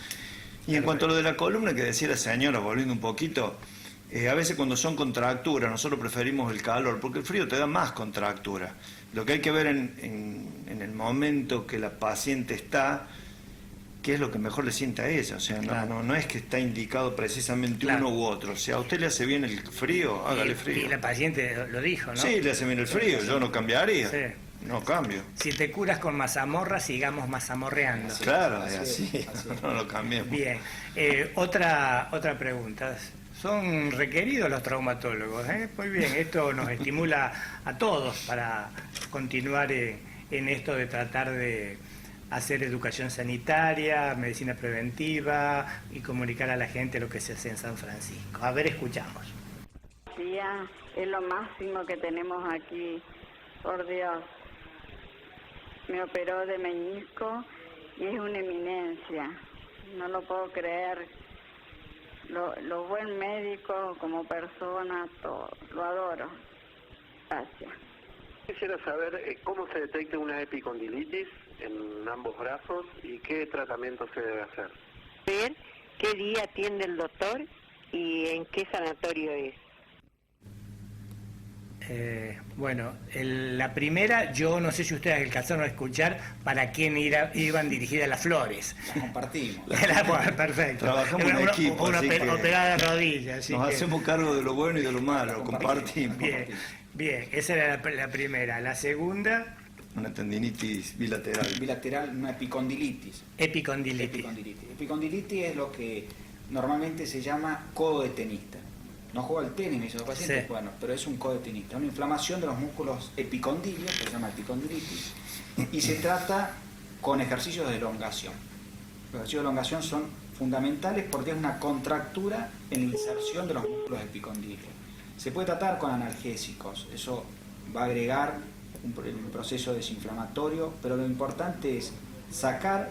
Y en cuanto a lo de la columna que decía la señora, volviendo un poquito, a veces cuando son contracturas, nosotros preferimos el calor, porque el frío te da más contractura. Lo que hay que ver en el momento que la paciente está, qué es lo que mejor le sienta a ella. O sea, no es que está indicado precisamente uno u otro. Si a usted le hace bien el frío, hágale frío. Y la paciente lo dijo, ¿no? Sí, le hace bien el frío, yo no cambiaría. Sí. No cambio. Si te curas con mazamorra, sigamos mazamorreando. Claro, así. No lo cambiemos. Bien. Otra pregunta. Son requeridos los traumatólogos, ¿eh? Muy bien, esto nos estimula a todos para continuar en esto de tratar de hacer educación sanitaria, medicina preventiva y comunicar a la gente lo que se hace en San Francisco. A ver, escuchamos. Tía, es lo máximo que tenemos aquí, por Dios. Me operó de meñisco y es una eminencia, no lo puedo creer. Lo buen médico, como persona, todo, lo adoro. Gracias. Quisiera saber cómo se detecta una epicondilitis en ambos brazos y qué tratamiento se debe hacer. Ver qué día atiende el doctor y en qué sanatorio es. Bueno, la primera, yo no sé si ustedes alcanzaron a escuchar para quién iban dirigidas las flores. Las compartimos. Bueno, perfecto. Trabajamos en equipo, una operada de rodillas. Nos hacemos cargo de lo bueno y de lo malo, compartimos. Bien, esa era la primera. La segunda... Una tendinitis bilateral. Bilateral, una epicondilitis. Epicondilitis. Epicondilitis es lo que normalmente se llama codo de tenista. No juega al tenis, me dicen los pacientes, bueno, pero es un codo de tenista. Una inflamación de los músculos epicondilios, que se llama epicondilitis, y se trata con ejercicios de elongación. Los ejercicios de elongación son fundamentales porque es una contractura en la inserción de los músculos epicondilios. Se puede tratar con analgésicos, eso va a agregar un proceso desinflamatorio, pero lo importante es sacar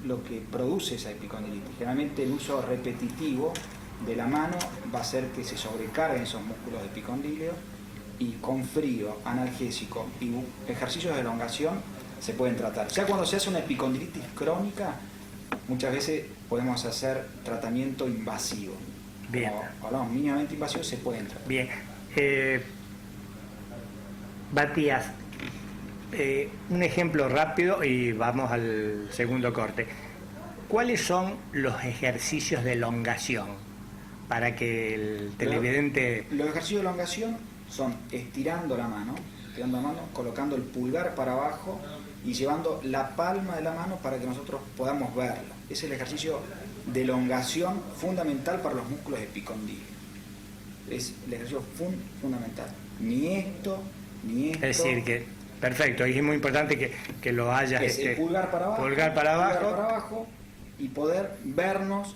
lo que produce esa epicondilitis. Generalmente el uso repetitivo de la mano va a hacer que se sobrecarguen esos músculos epicondilios y con frío, analgésico y ejercicios de elongación se pueden tratar. Ya cuando se hace una epicondilitis crónica, muchas veces podemos hacer tratamiento invasivo. Bien. Como hablamos mínimamente invasivo, se pueden tratar. Bien. Matías, un ejemplo rápido y vamos al segundo corte. ¿Cuáles son los ejercicios de elongación para que el televidente... Los ejercicios de elongación son estirando la mano, colocando el pulgar para abajo y llevando la palma de la mano para que nosotros podamos verlo. Es el ejercicio de elongación fundamental para los músculos epicondilios. Es el ejercicio fundamental. Ni esto, ni esto. Es decir, que perfecto, y es muy importante que lo hayas... Es el pulgar para abajo, pulgar para abajo y poder vernos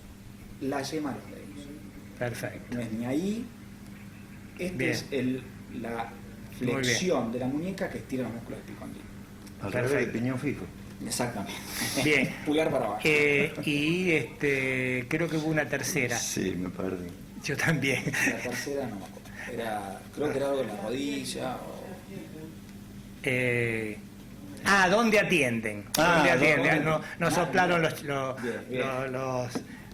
la yema de los dedos. Perfecto. No es ni ahí. Bien. Es la flexión de la muñeca que estira los músculos epicondílicos. Al revés del piñón fijo. Exactamente. Bien. Pulgar para abajo. Y creo que hubo una tercera. Sí, me perdí. Yo también. La tercera no me acuerdo. Creo que era algo de la rodilla o... ¿dónde atienden? ¿Dónde atienden? Nos soplaron los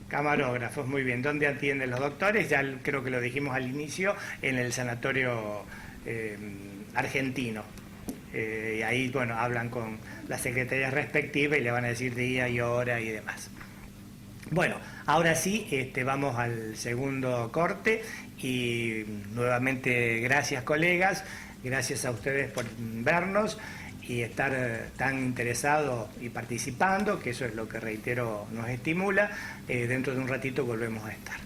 camarógrafos, muy bien. ¿Dónde atienden los doctores? Ya creo que lo dijimos al inicio, en el sanatorio argentino. Y ahí, bueno, hablan con las secretarías respectivas y le van a decir día y hora y demás. Bueno, ahora sí, vamos al segundo corte y nuevamente gracias, colegas, gracias a ustedes por vernos y estar tan interesados y participando, que eso es lo que, reitero, nos estimula. Dentro de un ratito volvemos a estar.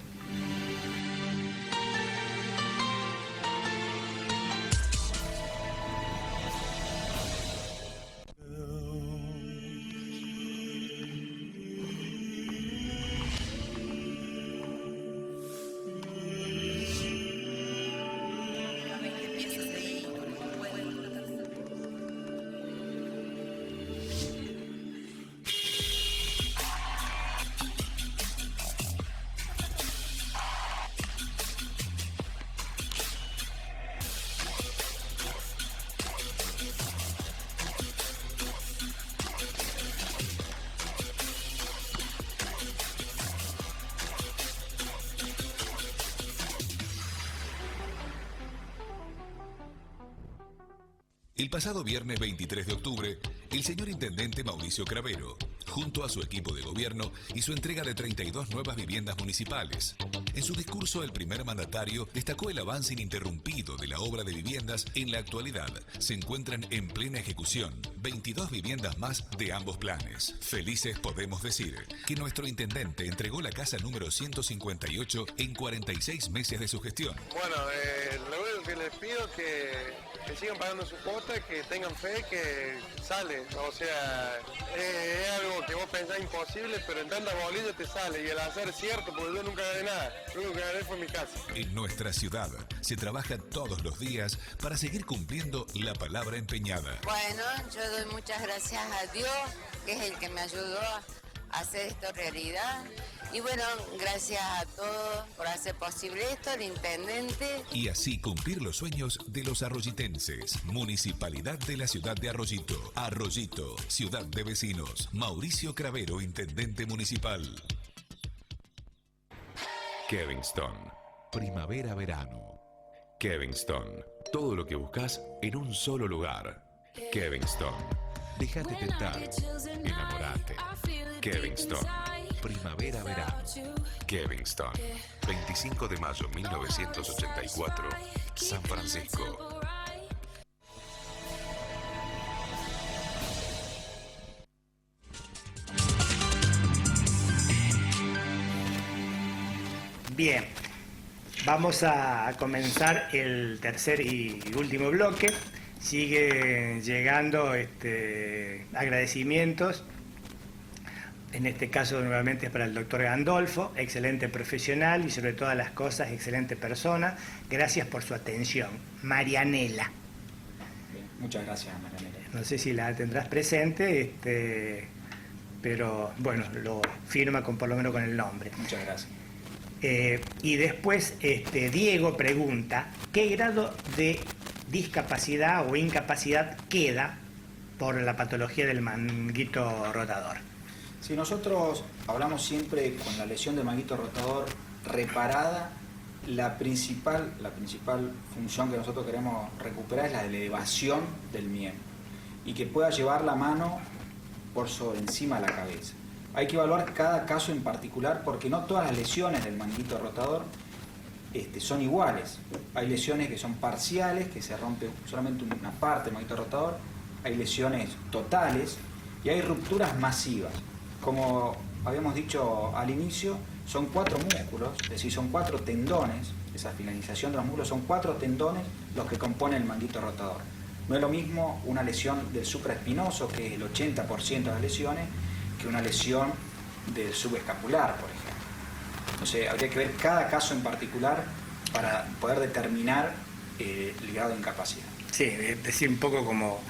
El pasado viernes 23 de octubre, el señor intendente Mauricio Cravero, junto a su equipo de gobierno, hizo entrega de 32 nuevas viviendas municipales. En su discurso, el primer mandatario destacó el avance ininterrumpido de la obra de viviendas. En la actualidad, se encuentran en plena ejecución 22 viviendas más de ambos planes. Felices podemos decir que nuestro intendente entregó la casa número 158 en 46 meses de su gestión. Bueno, lo único que les pido es que sigan pagando su cuota, que tengan fe, que sale. O sea, es algo que vos pensás imposible, pero en tanta bolilla te sale. Y el hacer es cierto, porque yo nunca gané nada. Lo único que gané fue mi casa. En nuestra ciudad se trabaja todos los días para seguir cumpliendo la palabra empeñada. Bueno, yo doy muchas gracias a Dios, que es el que me ayudó a hacer esto realidad. Y bueno, gracias a todos por hacer posible esto, al intendente. Y así cumplir los sueños de los arroyitenses. Municipalidad de la ciudad de Arroyito. Arroyito, ciudad de vecinos. Mauricio Cravero, intendente municipal. Kevingston. Primavera-verano. Kevingston. Todo lo que buscas en un solo lugar. Kevingston. Déjate tentar. Enamorate. Kevingston. Primavera-verano. Kevingston. 25 de mayo 1984. San Francisco. Bien, vamos a comenzar el tercer y último bloque. Sigue llegando agradecimientos. En este caso nuevamente es para el doctor Gandolfo, excelente profesional y sobre todas las cosas excelente persona. Gracias por su atención. Marianela. Bien, muchas gracias, Marianela. No sé si la tendrás presente, pero bueno, lo firma por lo menos con el nombre. Muchas gracias. Y después Diego pregunta, ¿qué grado de discapacidad o incapacidad queda por la patología del manguito rotador? Si nosotros hablamos siempre con la lesión del manguito rotador reparada, la principal función que nosotros queremos recuperar es la de la elevación del miembro y que pueda llevar la mano por sobre encima de la cabeza. Hay que evaluar cada caso en particular porque no todas las lesiones del manguito rotador son iguales. Hay lesiones que son parciales, que se rompe solamente una parte del manguito rotador, hay lesiones totales y hay rupturas masivas. Como habíamos dicho al inicio, son 4 músculos, es decir, son 4 tendones, es esa finalización de los músculos, son 4 tendones los que componen el manguito rotador. No es lo mismo una lesión del supraespinoso, que es el 80% de las lesiones, que una lesión del subescapular, por ejemplo. Entonces habría que ver cada caso en particular para poder determinar el grado de incapacidad. Sí, decir un poco como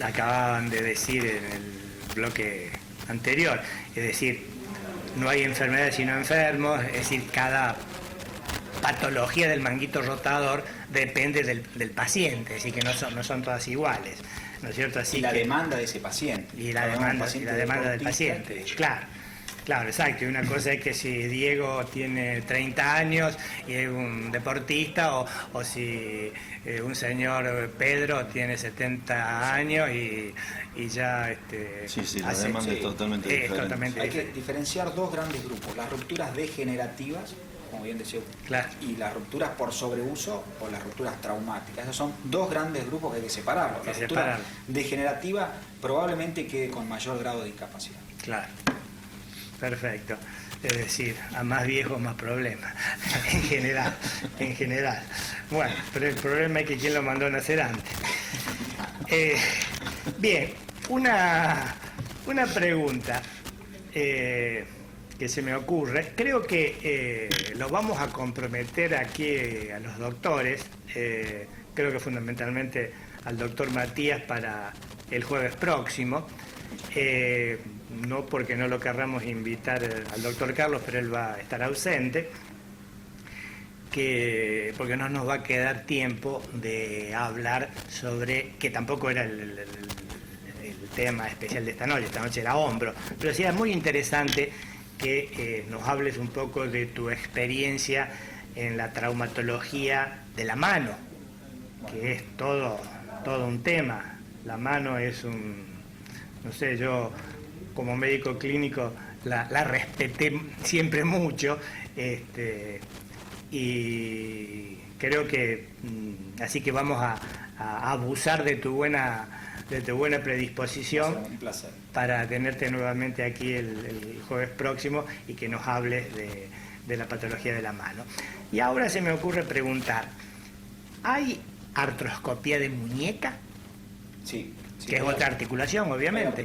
acababan de decir en el bloque anterior, es decir, no hay enfermedades sino enfermos, es decir, cada patología del manguito rotador depende del paciente, es decir, que no son todas iguales, ¿no es cierto? Así y la que, demanda de ese paciente. Y la demanda del paciente, claro. Claro, exacto. Y una cosa es que si Diego tiene 30 años y es un deportista, o si un señor Pedro tiene 70 años y ya la demanda es totalmente diferente. Hay que diferenciar 2 grandes grupos: las rupturas degenerativas, como bien decía, claro, y las rupturas por sobreuso o las rupturas traumáticas. Esos son 2 grandes grupos que hay que separarlos. La ruptura degenerativa probablemente quede con mayor grado de incapacidad. Claro. Perfecto. Es decir, a más viejos más problemas, en general. Bueno, pero el problema es que quién lo mandó a nacer antes. Bien, una pregunta que se me ocurre. Creo que los vamos a comprometer aquí a los doctores, creo que fundamentalmente al doctor Matías para el jueves próximo. No porque no lo querramos invitar al doctor Carlos, pero él va a estar ausente, porque no nos va a quedar tiempo de hablar sobre, que tampoco era el tema especial de esta noche era hombro, pero sí era muy interesante que nos hables un poco de tu experiencia en la traumatología de la mano, que es todo un tema. La mano es no sé, yo como médico clínico la respeté siempre mucho, y creo que así que vamos a abusar de tu buena predisposición para tenerte nuevamente aquí el jueves próximo y que nos hables de la patología de la mano. Y ahora se me ocurre preguntar, ¿hay artroscopía de muñeca? Sí. Que es otra articulación, obviamente.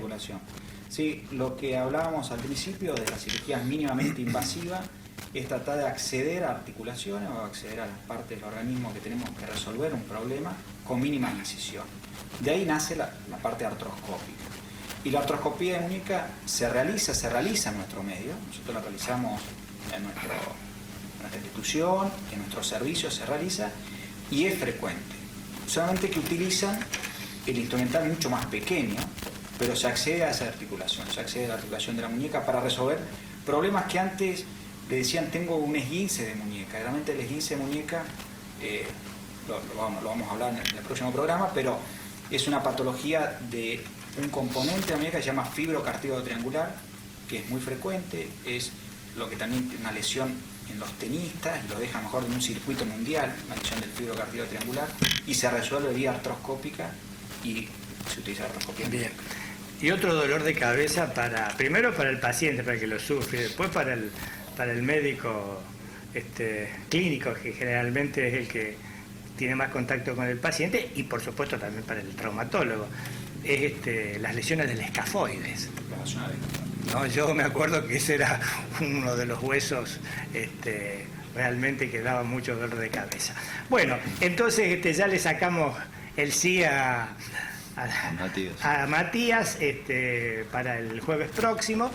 Sí, lo que hablábamos al principio de la cirugía mínimamente invasiva es tratar de acceder a articulaciones o acceder a las partes del organismo que tenemos que resolver un problema con mínima incisión. De ahí nace la parte artroscópica. Y la artroscopía de muñeca se realiza en nuestro medio. Nosotros la realizamos en nuestra institución, en nuestro servicio se realiza y es frecuente. Solamente que utilizan el instrumental mucho más pequeño, pero se accede a esa articulación, se accede a la articulación de la muñeca para resolver problemas que antes le decían tengo un esguince de muñeca. Realmente el esguince de muñeca, lo vamos a hablar en el próximo programa, pero es una patología de un componente de la muñeca que se llama fibrocartílago triangular, que es muy frecuente, es lo que también tiene una lesión en los tenistas y lo deja mejor en un circuito mundial, una lesión del fibrocartílago triangular, y se resuelve vía artroscópica y se utiliza artroscopía. Bien. Y otro dolor de cabeza primero para el paciente, para que lo sufre, después para el médico clínico, que generalmente es el que tiene más contacto con el paciente, y por supuesto también para el traumatólogo, es las lesiones del escafoides. No, yo me acuerdo que ese era uno de los huesos realmente que daba mucho dolor de cabeza. Bueno, entonces ya le sacamos el sí a Matías para el jueves próximo,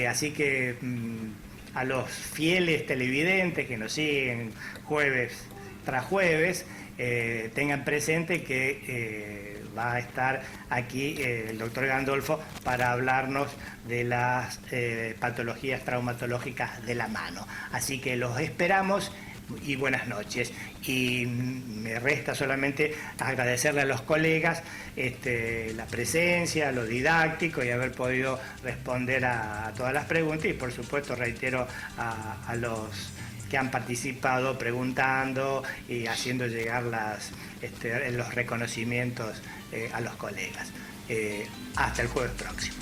así que a los fieles televidentes que nos siguen jueves tras jueves, tengan presente que va a estar aquí el doctor Gandolfo para hablarnos de las patologías traumatológicas de la mano. Así que los esperamos y buenas noches. Y me resta solamente agradecerle a los colegas la presencia, lo didáctico y haber podido responder a todas las preguntas, y por supuesto reitero a los que han participado preguntando y haciendo llegar los reconocimientos a los colegas. Hasta el jueves próximo.